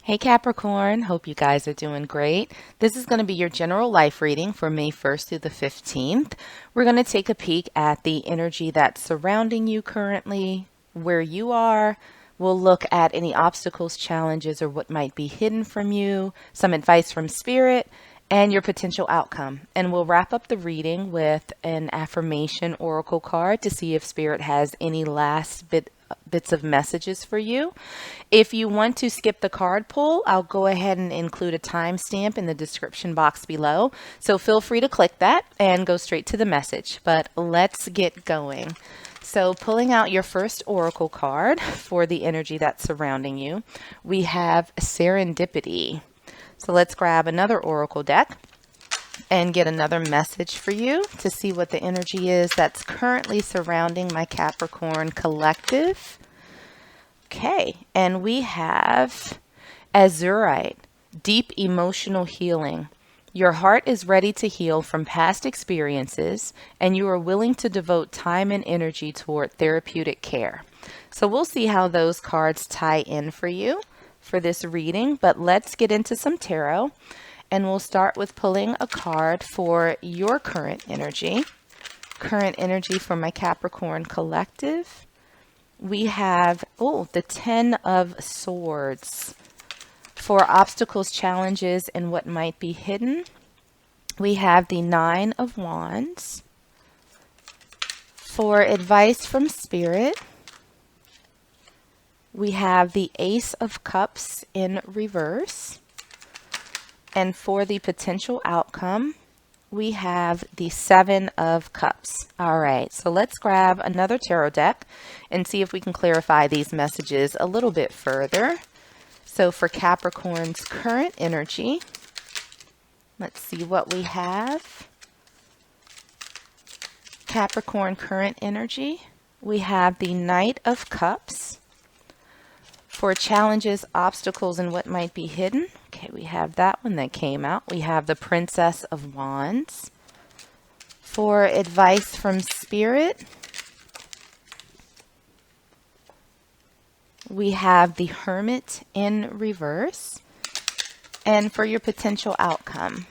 Hey Capricorn, hope you guys are doing great. This is going to be your general life reading for May 1st through the 15th. We're going to take a peek at the energy that's surrounding you currently, where you are. We'll look at any obstacles, challenges, or what might be hidden from you, some advice from spirit, and your potential outcome. And we'll wrap up the reading with an affirmation oracle card to see if spirit has any last bits of messages for you. If you want to skip the card pull, I'll go ahead and include a timestamp in the description box below. So feel free to click that and go straight to the message. But let's get going. So pulling out your first oracle card for the energy that's surrounding you, we have serendipity. So let's grab another oracle deck and get another message for you to see what the energy is that's currently surrounding my Capricorn collective. Okay, and we have azurite, deep emotional healing. Your heart is ready to heal from past experiences, and you are willing to devote time and energy toward therapeutic care. So we'll see how those cards tie in for you for this reading, but let's get into some tarot. And we'll start with pulling a card for your current energy for my Capricorn collective. We have, the 10 of Swords for obstacles, challenges, and what might be hidden. We have the 9 of Wands for advice from Spirit. We have the Ace of Cups in reverse. And for the potential outcome, we have the 7 of Cups. All right, so let's grab another tarot deck and see if we can clarify these messages a little bit further. So for Capricorn's current energy, let's see what we have. Capricorn current energy, we have the Knight of Cups. For challenges, obstacles, and what might be hidden. Okay, we have that one that came out. We have the Princess of Wands. For advice from Spirit, we have the Hermit in reverse. And for your potential outcome,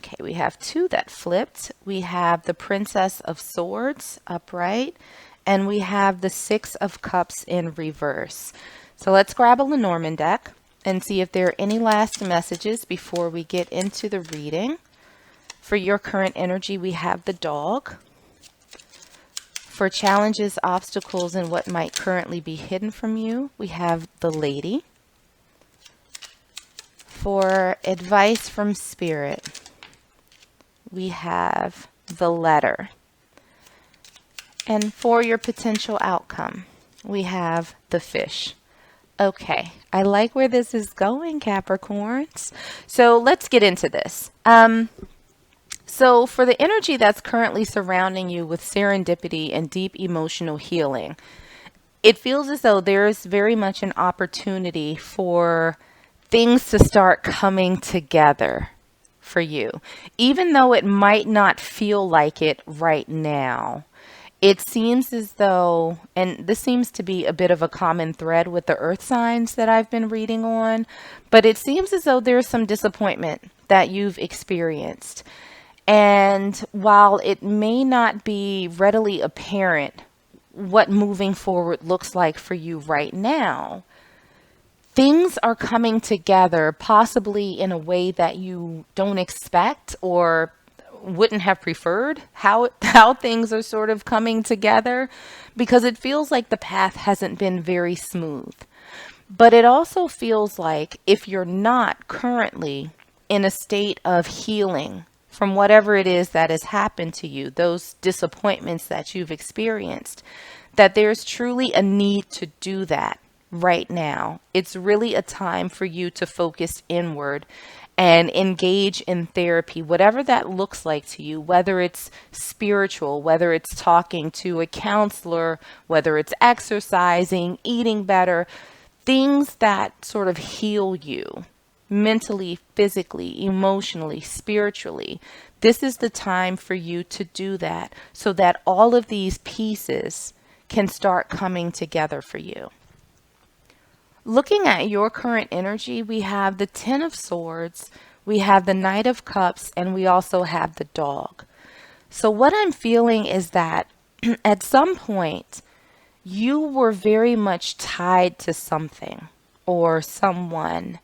okay, we have 2 that flipped. We have the Princess of Swords upright. And we have the 6 of Cups in reverse. So let's grab a Lenormand deck and see if there are any last messages before we get into the reading. For your current energy, we have the Dog. For challenges, obstacles, and what might currently be hidden from you, we have the Lady. For advice from Spirit, we have the Letter. And for your potential outcome, we have the Fish. Okay, I like where this is going, Capricorns. So let's get into this. So for the energy that's currently surrounding you with serendipity and deep emotional healing, it feels as though there's very much an opportunity for things to start coming together for you. Even though it might not feel like it right now. It seems as though, and this seems to be a bit of a common thread with the earth signs that I've been reading on, but it seems as though there's some disappointment that you've experienced. And while it may not be readily apparent what moving forward looks like for you right now, things are coming together possibly in a way that you don't expect or wouldn't have preferred how things are sort of coming together, because it feels like the path hasn't been very smooth. But it also feels like if you're not currently in a state of healing from whatever it is that has happened to you, those disappointments that you've experienced, that there's truly a need to do that right now. It's really a time for you to focus inward and engage in therapy, whatever that looks like to you, whether it's spiritual, whether it's talking to a counselor, whether it's exercising, eating better, things that sort of heal you mentally, physically, emotionally, spiritually. This is the time for you to do that so that all of these pieces can start coming together for you. Looking at your current energy, we have the Ten of Swords, we have the Knight of Cups, and we also have the Dog. So what I'm feeling is that at some point, you were very much tied to something or someone.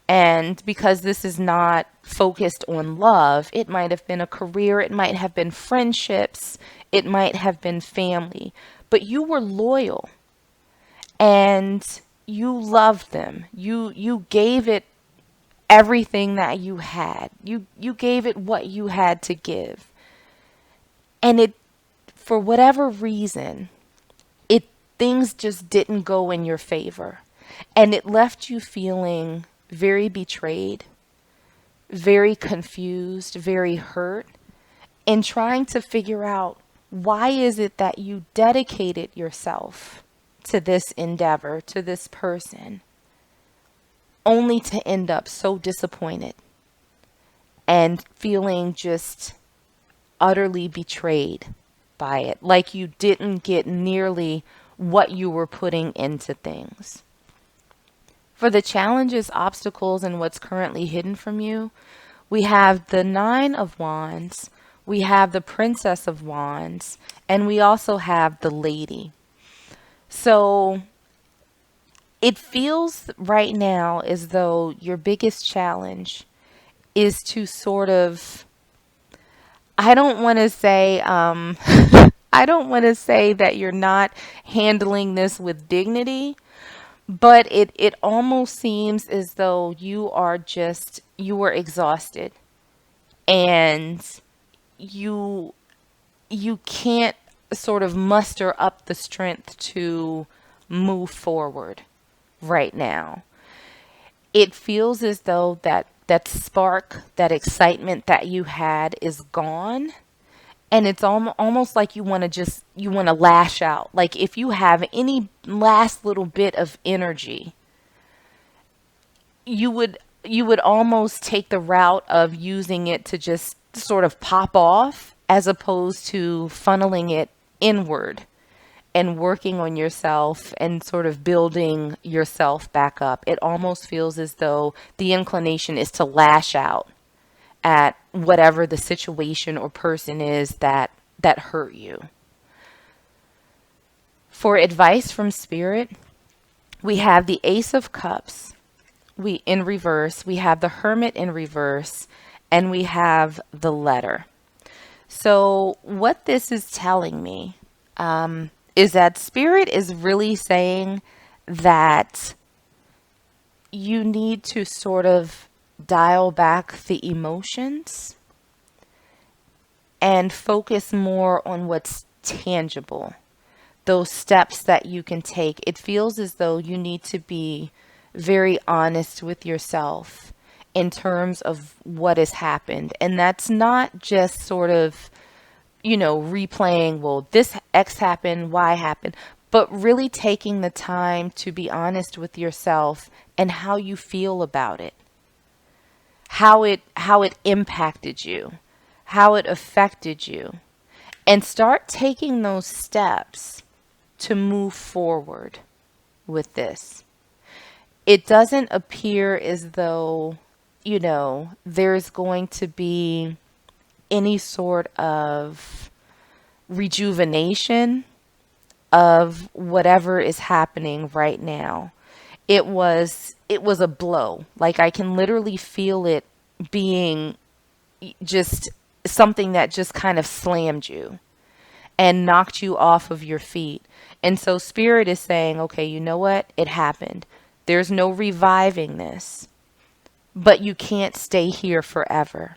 And because this is not focused on love, it might have been a career, it might have been friendships, it might have been family, but you were loyal and you loved them. You gave it everything that you had. You gave it what you had to give. And it, for whatever reason, things just didn't go in your favor. And it left you feeling very betrayed, very confused, very hurt, and trying to figure out, why is it that you dedicated yourself to this endeavor, to this person, only to end up so disappointed and feeling just utterly betrayed by it, like you didn't get nearly what you were putting into things. For the challenges, obstacles, and what's currently hidden from you, we have the Nine of Wands, we have the Princess of Wands, and we also have the Lady. So it feels right now as though your biggest challenge is to sort of, I don't want to say, I don't want to say that you're not handling this with dignity, but it almost seems as though you were exhausted and you can't sort of muster up the strength to move forward right now. It feels as though that spark, that excitement that you had is gone. And it's almost like you want to lash out. Like if you have any last little bit of energy, you would almost take the route of using it to just sort of pop off, as opposed to funneling it inward and working on yourself and sort of building yourself back up. It almost feels as though the inclination is to lash out at whatever the situation or person is that hurt you. For advice from Spirit, we have the Ace of Cups in reverse, we have the Hermit in reverse, and we have the Letter. So what this is telling me is that Spirit is really saying that you need to sort of dial back the emotions and focus more on what's tangible, those steps that you can take. It feels as though you need to be very honest with yourself in terms of what has happened. And that's not just sort of, replaying, well, this X happened, Y happened, but really taking the time to be honest with yourself and how you feel about it. How it impacted you, how it affected you, and start taking those steps to move forward with this. It doesn't appear as though, there's going to be any sort of rejuvenation of whatever is happening right now. It was a blow. Like I can literally feel it being just something that just kind of slammed you and knocked you off of your feet. And so Spirit is saying, okay, you know what? It happened. There's no reviving this, but you can't stay here forever.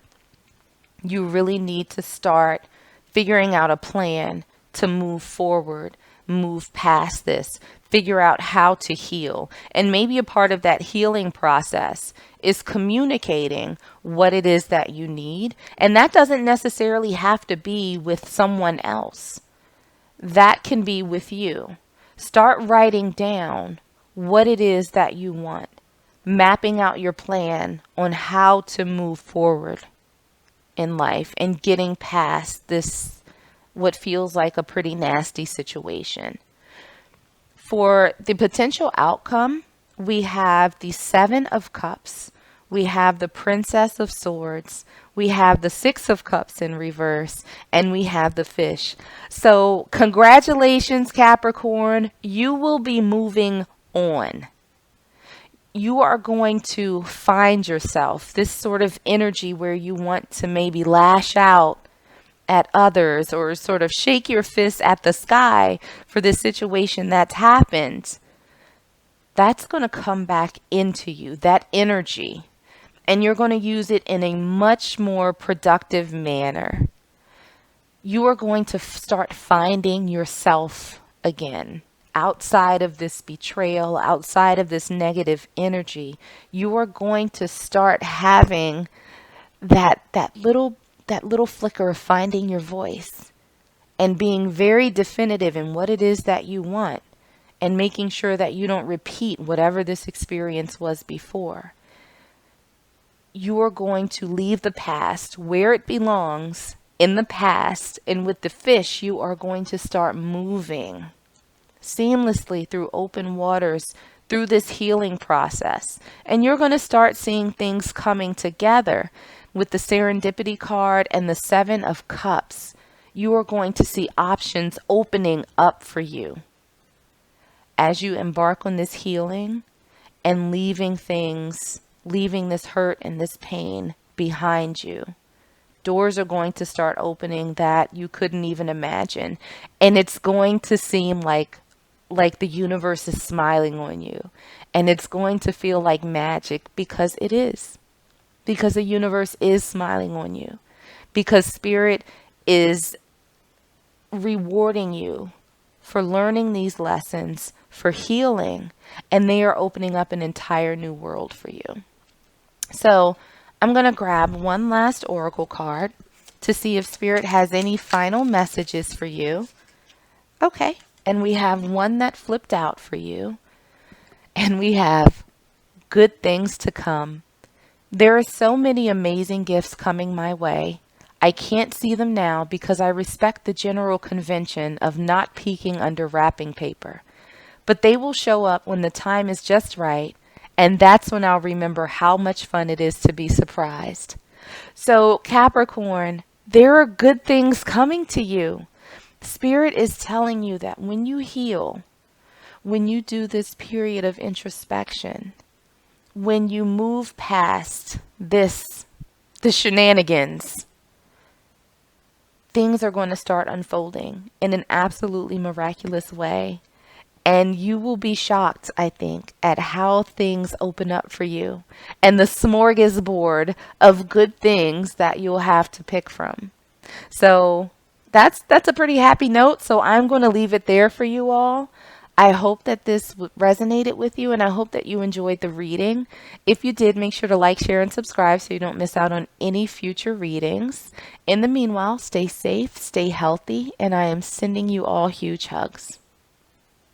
You really need to start figuring out a plan to move forward, move past this, figure out how to heal. And maybe a part of that healing process is communicating what it is that you need. And that doesn't necessarily have to be with someone else. That can be with you. Start writing down what it is that you want, mapping out your plan on how to move forward in life and getting past this, what feels like a pretty nasty situation. For the potential outcome, we have the Seven of Cups, we have the Princess of Swords, we have the Six of Cups in reverse, and we have the Fish. So congratulations, Capricorn. You will be moving on. You are going to find yourself, this sort of energy where you want to maybe lash out at others or sort of shake your fist at the sky for this situation that's happened. That's going to come back into you, that energy, and you're going to use it in a much more productive manner. You are going to start finding yourself again. Outside of this betrayal, outside of this negative energy, you are going to start having that little flicker of finding your voice and being very definitive in what it is that you want and making sure that you don't repeat whatever this experience was before. You are going to leave the past where it belongs, in the past, and with the Fish, you are going to start moving seamlessly through open waters, through this healing process. And you're going to start seeing things coming together with the Serendipity card and the Seven of Cups. You are going to see options opening up for you as you embark on this healing and leaving this hurt and this pain behind you. Doors are going to start opening that you couldn't even imagine. And it's going to seem like the universe is smiling on you. And it's going to feel like magic, because it is. Because the universe is smiling on you. Because Spirit is rewarding you for learning these lessons, for healing, and they are opening up an entire new world for you. So I'm going to grab one last oracle card to see if Spirit has any final messages for you. Okay. And we have one that flipped out for you. And we have good things to come. There are so many amazing gifts coming my way. I can't see them now because I respect the general convention of not peeking under wrapping paper. But they will show up when the time is just right, and that's when I'll remember how much fun it is to be surprised. So, Capricorn, there are good things coming to you. Spirit is telling you that when you heal, when you do this period of introspection, when you move past the shenanigans, things are going to start unfolding in an absolutely miraculous way. And you will be shocked, I think, at how things open up for you and the smorgasbord of good things that you'll have to pick from. So that's a pretty happy note. So I'm going to leave it there for you all. I hope that this resonated with you, and I hope that you enjoyed the reading. If you did, make sure to like, share, and subscribe so you don't miss out on any future readings. In the meanwhile, stay safe, stay healthy, and I am sending you all huge hugs.